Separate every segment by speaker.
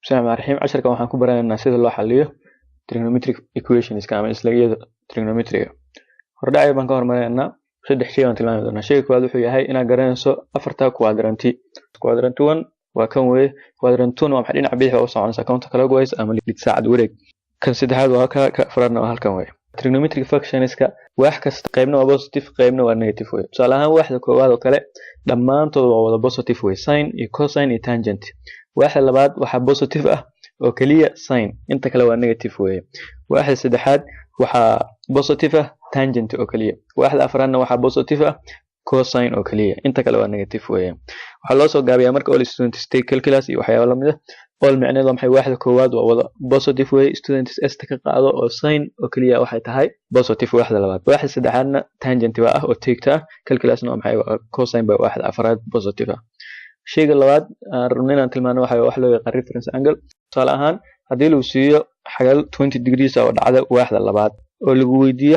Speaker 1: bismillaahi rahmaani rahiim casharkan waxaan ku baranaynaa sida loo xalliyo trigonometric equations ama islagyada trigonometriga. Hordhacay baan ka hormarinaynaa saddex shay aan tilmaami doonaa. Shayga koowaad wuxuu yahay inaad garanayso afarta quadranti. Quadrant 1 waa kan weeye, quadrant 2 waa maxay dhinaca bidix u soconaysa counter clockwise ama lid saacad wareeg. Kan saddexaad waa ka afraadna waa halkan weeye. Trigonometric functionska wax kasta qaybna waa positive qaybna waa negative weeye. Tusaale ahaan waxda koowaad oo kale dhammaantood waa wada positive weeye, sin iyo cosine iyo tangent. Waxda labaad waxa positive ah oo kaliya sin, inta kale waa negative weeye. Waxda saddexaad waxa positive ah tangent oo kaliya. Waxda afraadna waxa positive ah cosine oo kaliya, inta kale waa negative weeye. Waxa loo soo gaabiyaa marka all students take calculus iyo waxyaabo lamid ah. all macnaheedu maxay waxda koowaad waa wada positive weeye, students s ka qaado oo sin oo kaliya waxay tahay positive waxda labaad. Waxda saddexaadna tangent waa ah oo take ah, calculusna maxay cosine baa waxda afraad positive ah. Shayga labaad aan rabno inaan tilmaano waxa wax loo yaqaan reference angle. Tusaale ahaan haddii lagu siiyo xagal 20 degrees oo dhacda waxda labaad oo lagu weydiiyo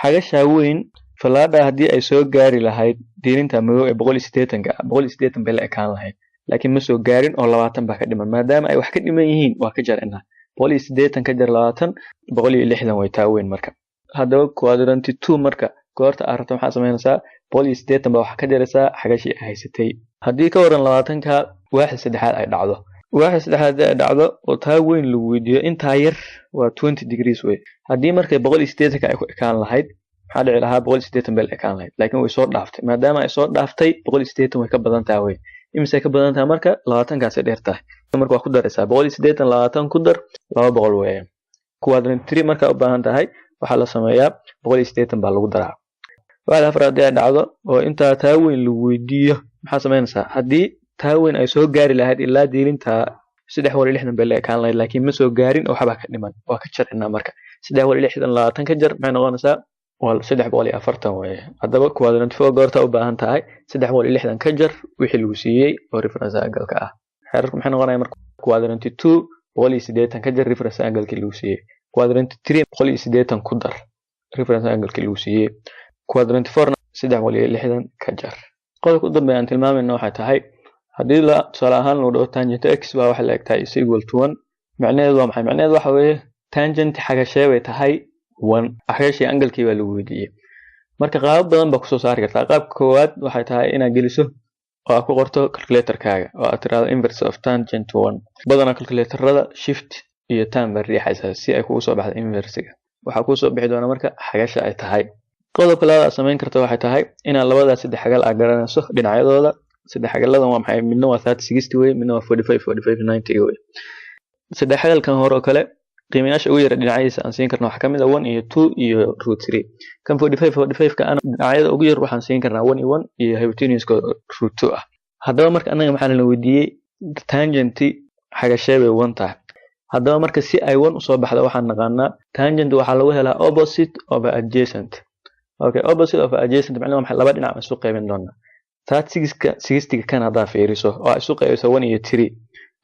Speaker 1: xagasha weyn falaadha haddii ay soo gaari lahayd diirinta madow ee 180 bay la ekaan lahayd, laakiin ma soo gaarin oo 20 baa ka dhiman. maadaama ay wax ka dhiman yihiin waa ka jarnaa 180 ka jar 20 160 way taa weyn. marka haddaba quadrant 2 marka goorta aad rabto maxaa sameynaysaa 180 baa wax ka jaraysaa xagashii ay haysatay. haddii ka waran 20 ka waaxda saddexaad ay dhacdo oo taa weyn lagu weydiiyo intaa yar waa 20 degrees way. haddii markay 180 ka ay ku ekaan lahayd maxaa dhici lahaa 180 bay la ekaan lahayd, laakiin way soo dhaaftay. maadaama ay soo dhaaftay 180 way ka badan tahay way. imise ka badan tahay marka 20 kaas ay dheer tahay. marka waa ku daraysaa 180 20 ku dar 200 way. quadrant 3 marka u baahan tahay waxa la sameeyaa 180 baa lagu daraa. waxda afraad ay dhacdo oo inta taa weyn lagu weydiiyo maxaa sameynaysaa haddii taa weyn ay soo gaari lahayd ilaa diirinta 360 bay la ekaan lahayd, laakiin ma soo gaarin oo waxba ka dhiman waa ka jarnaa. marka 360 20 ka jar maxay noqonaysaa waa 340 way. haddaba quadrant 4 goorta u baahan tahay 360 ka jar wixii lagu siiyay oo reference angle-ka ah. xeerarku maxay noqonayaan marka quadrant 2 180 ka jar reference angle-kii lagu siiyay. quadrant 3 180 ku dar reference angle-kii lagu siiyay. quadrant 4 360 ka jar. qodobka u dambeeya aan tilmaamayno waxay tahay haddii la tusaale ahaan loo dhaho tangent x baa waxa la egtahay is equal to 1. macnaheedu waa maxay? macnaheedu waxa weeye tangent xagashee bay tahay 1. xagashii angle-kii baa lagu weydiiyay. marka qaab badan baa ku soo saari kartaa. qaabka koowaad waxay tahay inaad geliso oo aad ku qorto calculator-kaaga oo aad tiraahdo inverse of tangent 1. badanaa calculator-rada shift iyo tan baa riixaysaa si ay kugu soo baxdo inverse-ga. waxaa kuu soo bixi doona marka xagasha ay tahay. qodobka labaad aad samayn karto waxay tahay inaad labadaas saddex xagal aad garanayso dhinacyadooda. saddex xagaladan waa maxay? midna waa 30 60 way, midna waa 45 90 way. saddex xagalkan hore oo kale qiimayaasha ugu yar dhinacyadiisa aan siin karno waxa kamid ah 1 iyo 2 iyo √3. kan 45 ka ana dhinacyada ugu yar waxaan siin karnaa 1 iyo 1 iyo hypotenuse √2 ah. haddaba marka anaga maxaa la weydiiyay tangent xagashee bay 1 tahay. haddaba marka si ay 1 u soo baxdo waxaan naqaanaa tangent waxa lagu helaa opposite over adjacent. okay, opposite over adjacent macnaheedu maxay? laba dhinac isu qaybin doonaa. 60 kan hadaa fiiriso oo isu qaybiso 1 iyo 3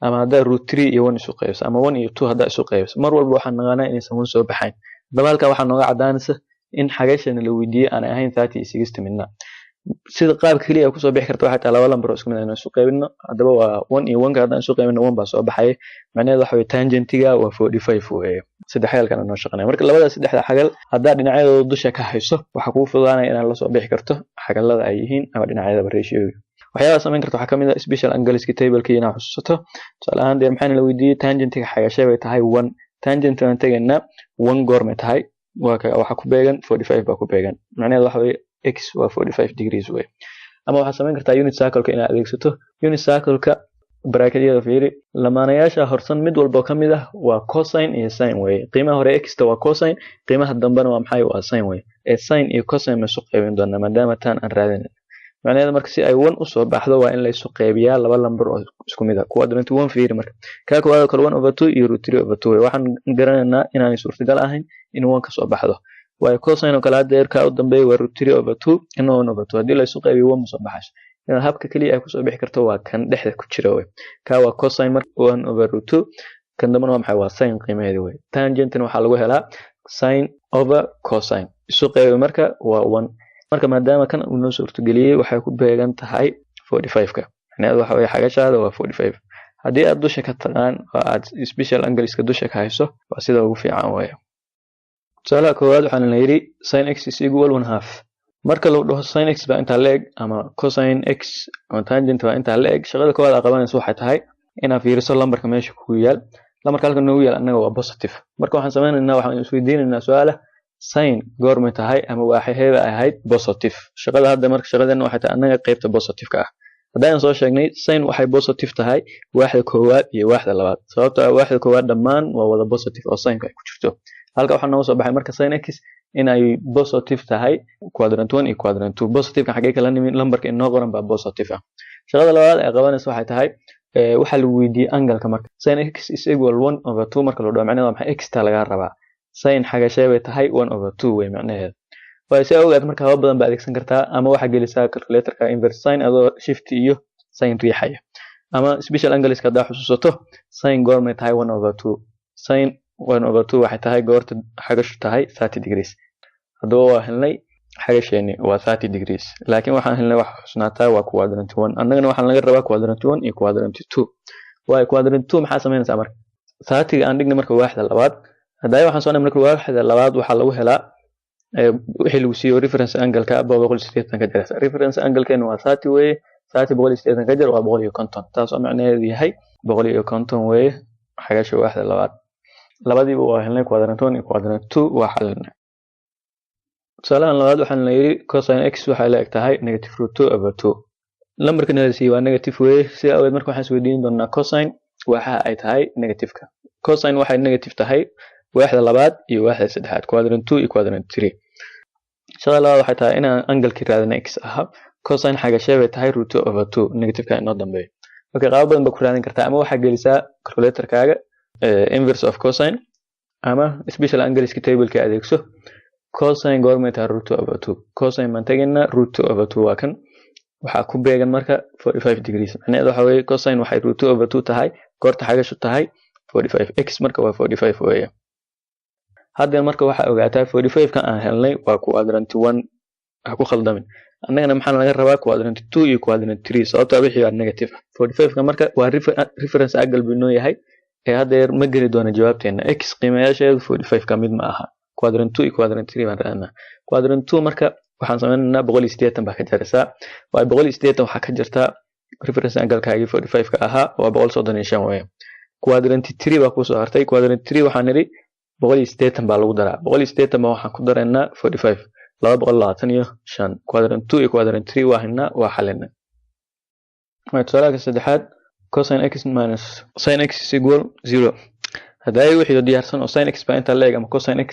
Speaker 1: ama hadaa √3 iyo 1 isu qaybiso ama 1 iyo 2 hadaa isu qaybiso mar walba waxaan naqaanaa inaysan 1 soo baxayn. dabalka waxaa nooga cadaanaysa in xagashana la weydiiyay aan ahayn 30 iyo 60 midna. sida qaabka kaliya ay ku soo bixi karto waxay tahay laba lambar oo isku mid ah inaan isu qaybino. haddaba waa 1 iyo 1 ka hadaan isu qaybino 1 baa soo baxay. macnaheedu waxa weeye tangentiga waa 45 weeye. saddex xagalkan noo shaqeynaa. marka labada saddexda xagal hadaa dhinacyadooda dusha ka hayso waxa kugu fududaanaya inaad la soo bixi karto xagalada ay yihiin ama dhinacyada ratio. waxyaabaha samayn karto waxaa kamid ah special angleski table-kii inaad xusuusato. tusaale ahaan dee maxaa la weydiiyay tangentiga xagashee bay tahay 1. tangent aan tagaynaa 1 goormay tahay waxa ku beegan 45 baa ku beegan. macnaheedu waxa weeye x waa 45 degrees way. ama waxaa samayn kartaa unit circle-ka inaad adeegsato. unit circle-ka bracketyada fiiri lamaanayaasha horsan mid walba kamid ah waa cosine iyo sin way. qiimaha hore x ta waa cosine, qiimaha dambena waa maxay? waa sin way. sin iyo cosine ma isu qaybin doonaa maadaama tan aan raadin. macnaheedu marka si ay 1 u soo baxdo waa in la isu qaybiyaa laba lambar oo isku mid ah. quadrant 1 fiiri marka ka koowaad kale 1/2 iyo √3/2 waxaan garanaynaa inaan suurtagal ahayn in 1 ka soo baxdo. waayo cosine oo kale hadda ka u dambeeyo waa √3/2 inna 1/2 haddii la isu qaybiyo 1 ma soo baxayso. inaad habka kaliya ay ku soo bixi karto waa kan dhexda ku jira way. ka waa cosine marka 1/2 kan dambana waa maxay? waa sin qiimaheedu way. tangentna waxaa lagu helaa sin over cosine. isu qaybi marka waa 1. marka maadaama kan uu noo suurtageliyay waxay ku beegan tahay 45 ka. macnaheedu waxa weeye xagashaada waa 45. haddii aad dusha ka taqaan oo aad special angleska dusha ka hayso waa sida ugu fiican weeye tusaalaha koowaad waxaan la yiri sin x is equal 1/2 marka lagu dhaho sin x baa inta la eg ama cosine x ama tangent baa inta la eg shaqada koowaad aad qabanayso waxay tahay inaad fiiriso lambarka meesha ku yaal lambarka halka noogu yaal anaga waa positive marka waxaan sameynaynaa waxaan isweydiinaynaa su'aala sin goorma tahay ama waxay ahayd positive shaqada hadda marka shaqadeena waxay tahay anaga qaybta positive ka ah haddaan soo sheegnay sin waxay positive tahay waaxda koowaad iyo waaxda labaad sababtoo ah waaxda koowaad dhammaan waa wada positive oo sin ka ku jirto halka waxaan noo soo baxay marka sin x in ay positive tahay quadrant 1 iyo quadrant 2 positive ka xagee kala nimin lambarka inoo qoran baa positive ah shaqada labaad ay qabanayso waxay tahay waxa lagu weydiiyay angle-ka marka sin x is equal 1/2 marka loo dhaw macnaheedu maxay x ta laga rabaa sin xagashay bay tahay 1/2 way macnaheedu way si awgeed marka haba badan ba adeegsan kartaa ama waxa gelisaa calculator-ka inverse sin adoo shift iyo sin riixaya ama special angles ka daa xusuusato sin goorma tahay 1/2 sin 1/2 waxay tahay goorta xagashu tahay 30 degrees hadoo waa helnay xagasheeni waa 30 degrees laakiin waxaan helnay wax xusnaataa waa quadrant 1 annagana waxaan laga rabaa quadrant 1 iyo quadrant 2 waa quadrant 2 maxaa sameynaysaa marka 30 aan dhigna marka waaxda labaad haddii waxaan soo marka waaxda labaad waxa lagu helaa wixii lagu siiyo reference angle-ka 180 ka jira reference angle-keena waa 30 way 30 180 ka jira waa 150 taas oo macnaheedu yahay 150 way xagasha waaxda labaad labadiiba waa helnay quadrant 1 iyo quadrant 2 waa xalinay tusaalahan labaad waxaan la yiri cosine x waxay la eg tahay negative root 2/2 lambarka nalasi waa negative way si awgeed marka waxaan isweydiin doonaa cosine waxa ay tahay negative ka cosine waxay negative tahay waaxda labaad iyo waaxda saddexaad quadrant 2 iyo quadrant 3 shaqada labaad waxay tahay inaan angle-ki raadina x aha cosine xagashay bay tahay root 2/2 negative ka inoo dambeeyo okay qaab badan ba ku raadin kartaa ama waxa gelisaa calculator-kaaga inverse of cosine ama special angleska table-ka adeegso cosine goorma tahay root 2/2 cosine man tagayna root 2/2 waa kan waxa ku beegan marka 45 degrees macnaheedu waxa weeye cosine waxay root 2/2 tahay goorta xagashu tahay 45 x marka waa 45 weeye hadda marka waxa ogaataa 45 kan aan helnay waa quadrant 1 ha ku khaldamin annagana maxaa laga rabaa quadrant 2 iyo quadrant 3 sababtoo wixii waa negative 45 kan marka waa reference angle binoo yahay ee hadda ma geli doona jawaabteena x qiimayaasheedu 45 ka mid ma aha quadrant 2 iyo quadrant 3 baan raadnaa quadrant 2 marka waxaan sameynaynaa 180 baa ka jaraysaa waa 180 waxa ka jirta reference angle-kaagi 45 ka ahaa waa 135 weeye quadrant 3 baa ku soo hartay quadrant 3 waxaan niri 180 baa lagu daraa 180 baa waxaan ku daraynaa 45 225 quadrant 2 iyo quadrant 3 waa hina waa xalina tusaalaha saddexaad cosine x minus sin x is equal 0 haddii wixii diyaarsan oo sin x baa inta la eg ama cosine x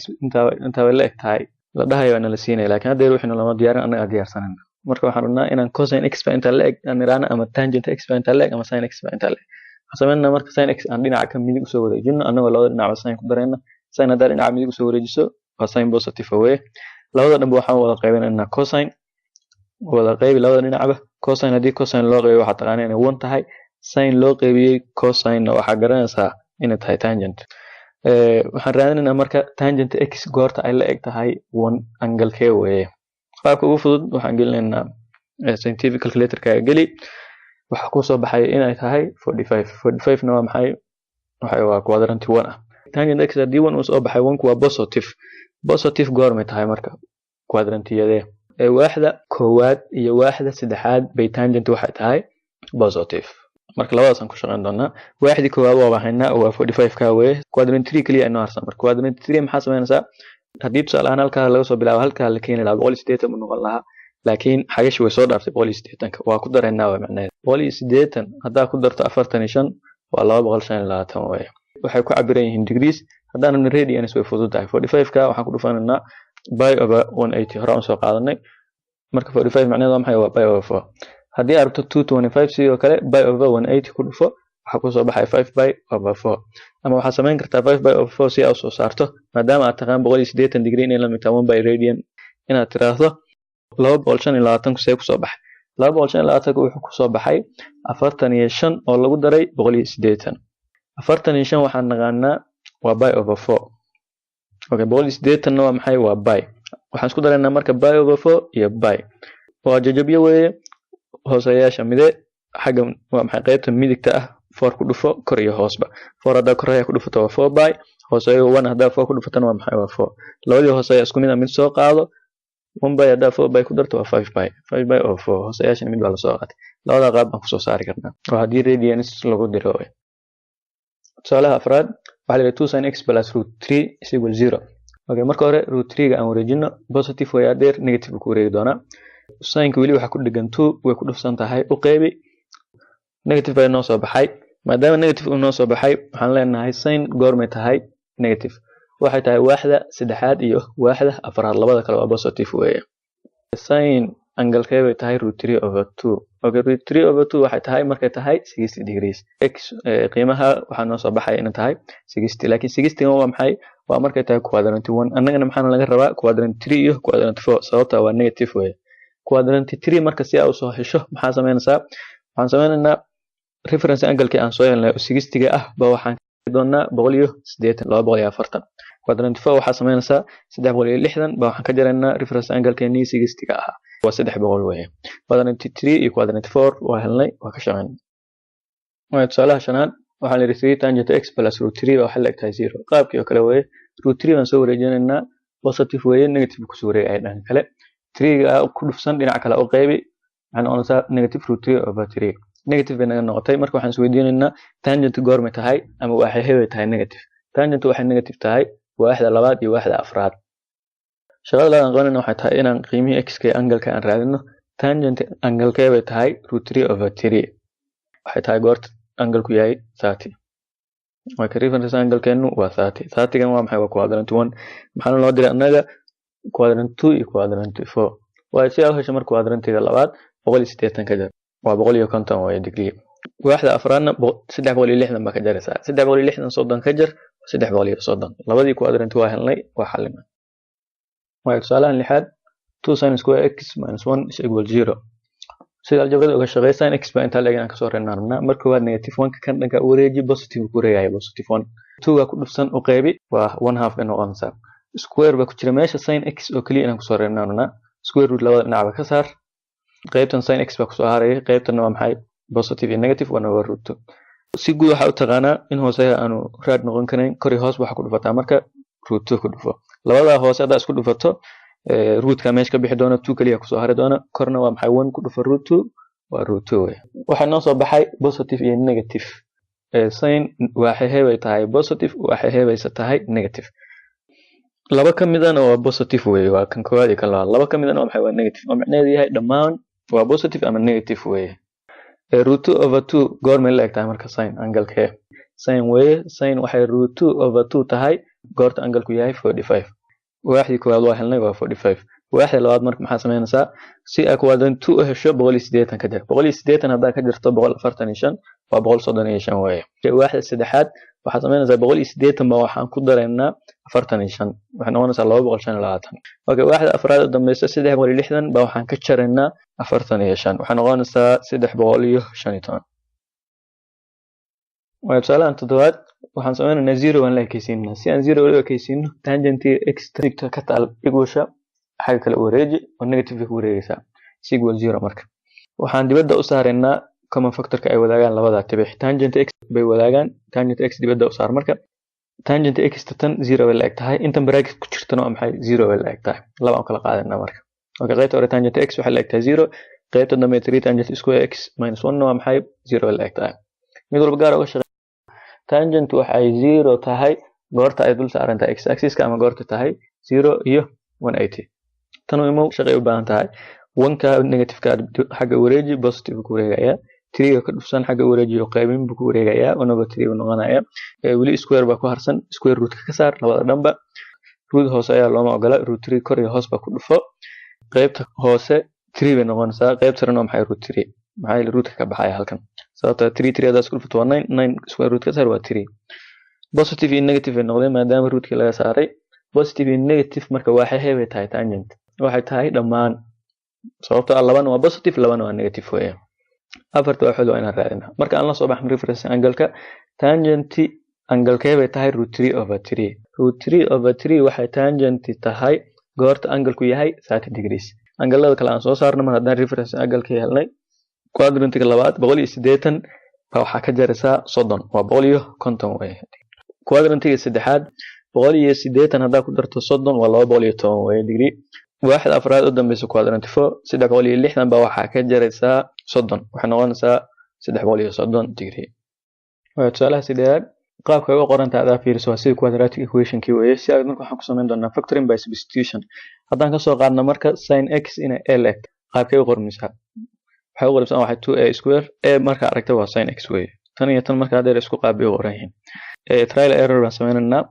Speaker 1: inta la eg tahay la dhahayo ana la siinay laakiin hadda wixii lama diyaarin anaga diyaarsanana marka waxaan rabnaa inaan cosine x baa inta la eg aan iraana ama tangent x baa inta la eg ama sin x baa inta la eg xasameynaa marka sin x aan dhinaca ka midig u soo wareejino anagoo labada dhinac sin ku dareyna sin hadda dhinaca midig u soo wareejiso waa sin positive way labada dhanba waxaan wada qaybinaynaa cosine wada qaybi labada dhinacba cosine hadii cosine loo qaybiyo waxa taqaanaa inay 1 tahay sin loo qaybiyay cosine waxa garanaysaa inay tahay tangent waxaan raadinaynaa marka tangent x goorta ay la eg tahay 1 angle-kee weeye qaabka ugu fudud waxaan gelinaynaa scientific calculator-ka geli waxa ku soo baxay inay tahay 45 na waa maxay waa quadrant 1 ah tangent x hadii 1 uu soo baxay 1 waa positive goorma tahay marka quadrantiyada waaxda koowaad iyo waaxda saddexaad bay tangent waxay tahay positive marka labadaas aan ku shaqeyn doonaa waaxdii koowaad waa baxaynaa waa 45 ka weeye quadrant 3 kaliya inoo harsan marka quadrant 3 maxaa sameynaysaa hadii tusaale ahaan halka laga soo bilaabo halka la keenay 180 u noqon lahaa laakiin xagashi way soo dhaaftay 180 waa ku dareynaa waa macnaheedu 180 hadaa ku darto 45 waa 225 weeye waxay ku cabiran yihiin degrees hadaan radians way fududahay 45 ka waxaan ku dhufanaynaa pi over 180 hore aan soo qaadanay marka 45 macnaheedu waa maxay waa pi over 4 hadii aad rabto 225 sidoo kale pi over 180 ku dhufo waxa ku soo baxay 5 pi over 4 ama waxa sameyn kartaa 5 pi over 4 si aad soo saarto maadaama aad taqaan 180 degree inay la mid tahay 1 pi radian inaad tiraahdo 225 ku soo baxay 225 wuxuu ku soo baxay 45 oo lagu daray 180 45 waxaan naqaanaa waa pi over 4 okay 180 waa maxay waa pi waxaan isku dareynaa marka pi over 4 iyo pi waa jajabiyo weeye hooseyaasha mide xagga waa maxay qaybta midigta ah 4 ku dhufo kor iyo hoosba 4 hadaa kor ayaa ku dhufato waa 4 by hooseeyo 1 hadaa 4 ku dhufatana waa maxay waa 4 labadii hooseeyo isku mid ah mid soo qaado 1 by hadaa 4 by ku darto waa 5 by oo 4 hooseeyaashana mid waa la soo qaatay labada qaab baan ku soo saari karnaa oo hadii radians lagu diro tusaalaha afraad waxa la yiraahdaa 2 sin x plus root 3 is equal 0 okay marka hore root 3 ga aan wareejino positive way adeer negative ku wareegi doona sin ka wali waxa ku dhigan 2 way ku dhufsan tahay u qeybi negative bay noo soo baxay maadaama negative uu noo soo baxay waxaan leenahay sin goormay tahay negative waxay tahay waaxda saddexaad iyo waaxda afraad labada kale waa positive weeye sin angle bay tahay root 3 over 2 okay root 3 over 2 waxay tahay markay tahay 60 degrees x qiimaha waxa noo soo baxay in tahay 60 laakiin 60 waa maxay waa markay tahay quadrant 1 annagana maxaan laga rabaa quadrant 3 iyo quadrant 4 sababta waa negative weeye quadrant 3 marka si aad u soo hesho maxaa sameynaysaa waxaan sameynaynaa reference angle-kii aan soo helnay 60 ga ah ba waxaan ka doonaa 180 240 quadrant 4 waxa sameynaysaa 360 ba waxaan ka jaraynaa reference angle-keenii 60 ga ah waa 300 weeye quadrant 3 iyo quadrant 4 waa helnay waa ka shaqeynay waa tusaalaha shanaad waxaan leeyahay 3 tangent x plus root 3 waxa la egtahay 0 qaabkii oo kale weeye root 3 waan soo wareejinaynaa positive weeye negative ku soo wareegay dhan kale 3 ga ku dhufsan dhinac kale oo qaybi waxaan noqonaysaa negative root 3 over 3 negative bay naga noqotay marka waxaan isweydiinaynaa tangent goorma tahay ama waxay hebay tahay negative tangent waxay negative tahay waaxda labaad iyo waaxda afraad shaqada aan qabanayna waxay tahay inaan qiimihii x ka angle-ka aan raadino tangent angle-ka bay tahay root 3 over 3 waxay tahay goorta angle-ku yahay 30 marka reference angle-keenu waa 30 30 gan waa maxay waa quadrant 1 maxaa loo diray anaga quadrant 2 iyo quadrant 4 waa si aad hesho marka quadrantiga labaad 180 ka jar waa 150 way degree waaxda afraadna 360 ba ka jaraysaa 360 soddon ka jar 330 labadii quadrant waa helnay waa xalina waa tusaalahan lixaad 2 sin square x minus 1 is equal 0 sida aljabrada uga shaqeysan x ba inta leeyahay aan ka soo reebnaa marka waa negative 1 kan dhanka wareeji positive ku reeyay positive 1 2 ga ku dhufsan u qeybi waa 1/2 ka noqonaysa square ba ku jira meesha sin x oo kaliya inaan ku soo reebnaa square root labada dhinac ka saar qaybtan sin x ba ku soo haray qaybtan waa maxay positive iyo negative wana waa root 2 si guud waxa u taqaana in hooseeya aanu raad noqon karin kor iyo hoos waxa ku dhufataa marka root 2 ku dhufo labada hoose hada isku dhufato root ka meesha ka bixi doona 2 kaliya ku soo haray doona korna waa maxay 1 ku dhufo root 2 waa root 2 waxa noo soo baxay positive iyo negative sin waxay heebay tahay positive waxay heebaysa tahay negative laba kamidana waa positive way waa kan koowaad iyo kan labaad laba kamidana waa maxay waa negative oo macnaheedu yahay dhammaan waa positive ama negative way root 2 over 2 goorma la egtahay marka sin angle-ka sin way sin waxay root 2 over 2 tahay goorta angle-ku yahay 45 waaxdii koowaad waa helnay waa 45 waaxda labaad marka maxaa sameynaysaa si ay quadrant 2 u hesho 180 ka jar 180 hadaa ka jirto 145 waa 135 way waaxda saddexaad waxa sameynaysaa 180 ba waxaan ku dareynaa 45 waxa noqonaysaa 225 okay waaxda afraad oo dambaysa 360 ba waxaan ka jaraynaa 45 waxa noqonaysaa 315 waa tusaalahan toddobaad waxaan sameynaynaa 0 aan la ekaysiinaa si aan 0 u ekaysiino tangent x tricta ka taal igusha xagga kale wareeji oo negative ku wareegaysa equal 0 marka waxaan dibadda u saareynaa common factor-ka ay wadaagaan labada tibix tangent x bay wadaagaan tangent x dibadda u saar marka tangent x tan 0 way la eg tahay inta bracket ku jirtana waa maxay 0 way la eg tahay laba aan kala qaadanaa marka okay qaybta hore tangent x waxa la eg tahay 0 qaybta dambe 3 tangent square x minus 1 waa maxay 0 way la eg tahay mid walba gaar uga shaqeeya tangent waxay 0 tahay goorta ay dul saaran tahay x axis-ka ama goorta tahay 0 iyo 180 tan oo imo shaqay u baahan tahay 1ka negative ka xagga wareeji positive ku wareegaya 3 ka dhufsan xagga wareeji oo qaybin buu ku wareegaya 1/3 uu noqonaya wali square ba ku harsan square root ka saar labada dhanba root hoose ayaa looma ogola root 3 kor iyo hoos ba ku dhufo qaybta hoose 3 bay noqonaysaa qaybta sarena maxay root 3 maxay root ka baxaya halkan sababta 3 hada isku dhufto waa 9 square root ka saar waa 3 positive iyo negative noqday maadaama root ka laga saaray positive iyo negative marka waxay heebay tahay tangent waxay tahay dhammaan sababta labana waa positive labana waa negative way afarta waxood waa inaan raadinaa marka aan la soo baxno reference angle-ka tangent angle-ka bay tahay root 3 over 3 root 3 over 3 waxay tangent tahay goorta angle-ku yahay 30 degrees angle-da kale aan soo saarno mar haddaan reference angle-ka helnay quadrant-ka labaad 180 waxaa ka jaraysaa 30 waa 150 weeye quadrantiga saddexaad 180 hadaa ku darto 30 waa 210 weeye degree waaxda afraad u dambaysa quadrant 4 360 baa waxaa ka jaraysaa 30 waxay noqonaysaa 330 degree waa tusaalaha sideed qaabka ay u qoran tahay adaa fiiriso waa sida quadratic equation kii weeye si aad marka waxaan ku samayn doonaa factoring by substitution haddaan ka soo qaadno marka sin x in l qaabkay u qormaysaa waxay u qormaysaa waxa 2a square a marka aragtay waa sin x weeye tan iyo tan marka hadda isku qaab ay u qoran yihiin trial error baan sameynaa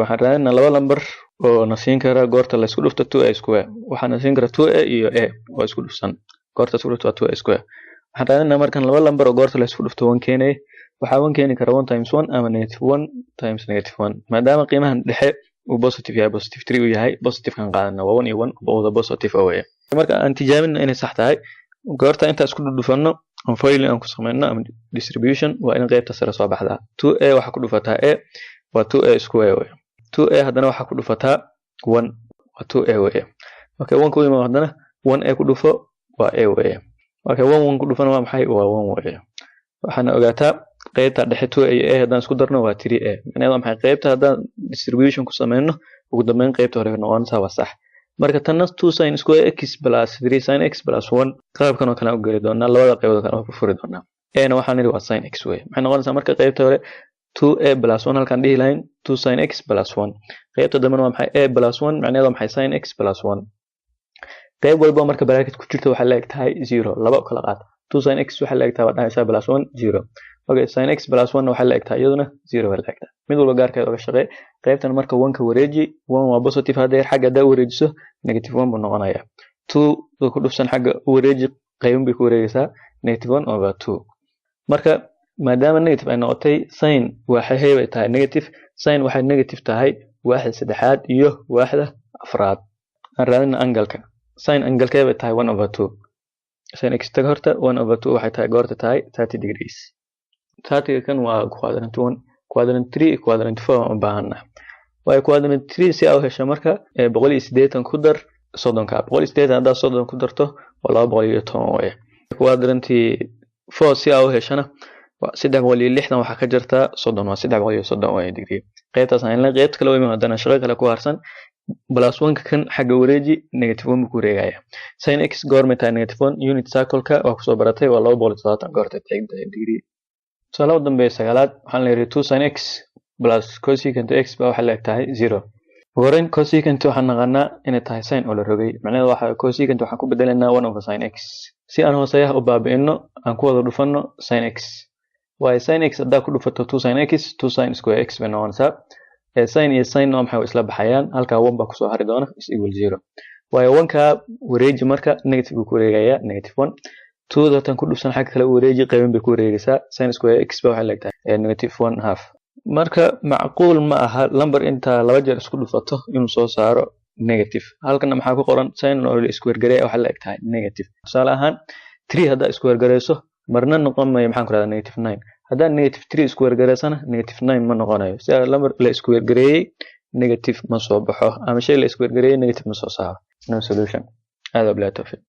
Speaker 1: waxaan raadinaa laba lambar oo nasiin kara goorta la isku dhufto 2a square waxaan nasiin kara 2a iyo a oo isku dhufsan goorta isku dhufto 2a square waxaan raadinaa markan laba lambar oo goorta la isku dhufto 1 keenay waxaa 1 keeni kara 1 times 1 ama negative 1 times negative 1 maadaama qiimahan dhexe uu positive yahay positive 3 uu yahay positive kan qaadana waa 1 iyo 1 oo positive away marka aan tijaabino inay sax tahay goorta inta isku dhufano on foiling aan ku sameeyno ama distribution waa in qaybta sare soo baxdaa 2a waxa ku dhufataa a waa 2a square way 2a hadana waxa ku dhufataa 1 waa 2a way okay 1 ku imaa hadana 1a ku dhufo waa a way okay 1 ku dhufana waa maxay waa 1 way waxaana ogaataa qaybta dhexe 2a iyo a hadaan isku darno waa 3a macnaheedu maxay qaybta hadaan distribution ku sameeyno ugu dambeyn qaybta hore noqonaysa waa sax marka tan 2 sin square x plus 3 sin x plus 1 qaabkan oo kale u geli doonaa labada qaybood kale ku furi doonaa a waxaan niri waa sin x way maxay noqonaysaa marka qaybta hore 2a plus 1 halkan dhihi lahayn 2 sin x plus 1 qaybta dambena waa maxay a plus 1 macnaheedu maxay sin x plus 1 qayb walba marka bracket ku jirto waxa la eg tahay 0 laba kala qaad 2 sin x waxa la eg tahay waa dhahaysa plus 1 0 okay sin x plus 1 waxa la eg tahay iyaduna 0 waa la eg tahay mid walba gaarkeeda uga shaqee qaybtan marka 1 ka wareeji 1 waa positive haddii xagga da wareejiso negative 1 buu noqonayaa 2 ku dhufsan xagga wareeji qaybin bay ku wareegaysaa negative 1 over 2 marka maadaama negative ay noqotay sin waxay heebay tahay negative sin waxay negative tahay waaxda saddexaad iyo waaxda afraad aan raadina angle-ka sin angle-ka bay tahay 1 over 2 sin x tag horta 1 over 2 waxay tahay goorta tahay 30 degrees 30 kan waa quadrant 1 quadrant 3 quadrant 4 u baahana way quadrant 3 si aad hesho marka 180 ku dar 30 ka 180 hadaa 30 ku darto waa 210 way quadrant 4 si aad heshana 360 waxa ka jirta 30 waa 330 way degree qaybtaas aan la qayb kale weeyma hadana shaqo kale ku harsan plus 1 kan xagga wareeji negative 1 ku wareegaya sin x goormeta negative 1 unit circle-ka waa ku soo baratay waa 270 goorta taagta degree salaad dambe sagaalaad waxaan leeyahay 2 sin x plus cosecant x baa waxa la eg tahay 0 waran cosecant waxaan naqanaa inay tahay sin oo la rogay macnaheedu waxa cosecant waxaan ku bedelaynaa 1 over sin x si aan hooseeyaha u baabi'ino aan ku wada dhufano sin x way sin x hadaa ku dhufato 2 sin x 2 sin square x bay noqonaysaa sin iyo sin oo maxay isla baxayaan halka 1 baa ku soo hari doona is equal 0 way 1 ka wareeji marka negative ku wareegaya negative 1 2 tan ku dhufsan xag kale wareeji qaybin bay ku wareegaysaa sin square x baa waxa la eg tahay negative 1 half marka macquul ma aha lambar inta laba jeer isku dhufato inuu soo saaro negative halkan maxaa ku qoran sin oo la isku wargareeyo waxa la eg tahay negative tusaale ahaan 3 hadaa isku wargareyso marna noqon maayo maxaan ku raadinaa negative 9 hadaa negative 3 isku wargareysana negative 9 ma noqonayo si lambar la isku wargareeyay negative ma soo baxo ama shay la isku wargareeyay negative ma soo saaro no solution hada bila tawfiq